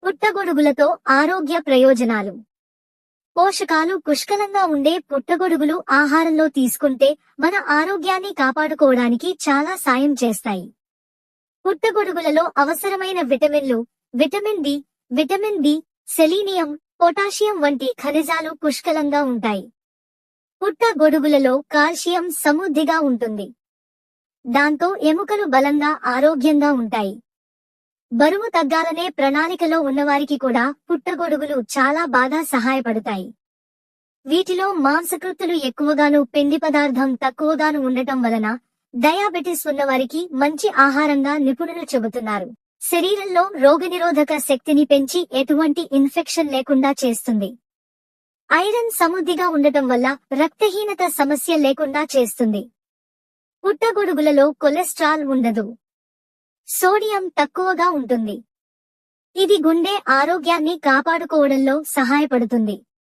పుట్టగొడుగులతో ఆరోగ్య ప్రయోజనాలు. పోషకాలు పుష్కలంగా ఉండే పుట్టగొడుగులు ఆహారంలో తీసుకుంటే మన ఆరోగ్యాన్ని కాపాడుకోవడానికి చాలా సాయం చేస్తాయి. పుట్టగొడుగులలో అవసరమైన విటమిన్లు, విటమిన్ డి, సెలీనియం, పొటాషియం వంటి ఖనిజాలు పుష్కలంగా ఉంటాయి. పుట్టగొడుగులలో కాల్షియం సమృద్ధిగా ఉంటుంది. దాంతో ఎముకలు బలంగా ఆరోగ్యంగా ఉంటాయి. బరువు తగ్గాలనే ప్రణాళికలో ఉన్నవారికి కూడా పుట్టగొడుగులు చాలా బాగా సహాయపడతాయి. వీటిలో మాంసకృత్తులు ఎక్కువగాను పిండి పదార్థం తక్కువగాను ఉండటం వలన డయాబెటిస్ ఉన్నవారికి మంచి ఆహారంగా నిపుణులు చెబుతున్నారు. శరీరంలో రోగనిరోధక శక్తిని పెంచి ఎటువంటి ఇన్ఫెక్షన్ లేకుండా చేస్తుంది. ఐరన్ సమృద్ధిగా ఉండటం వల్ల రక్తహీనత సమస్య లేకుండా చేస్తుంది. పుట్టగొడుగులలో కొలెస్ట్రాల్ ఉండదు. సోడియం తక్కువగా ఉంటుంది. ఇది గుండె ఆరోగ్యాన్ని కాపాడుకోవడంలో సహాయపడుతుంది.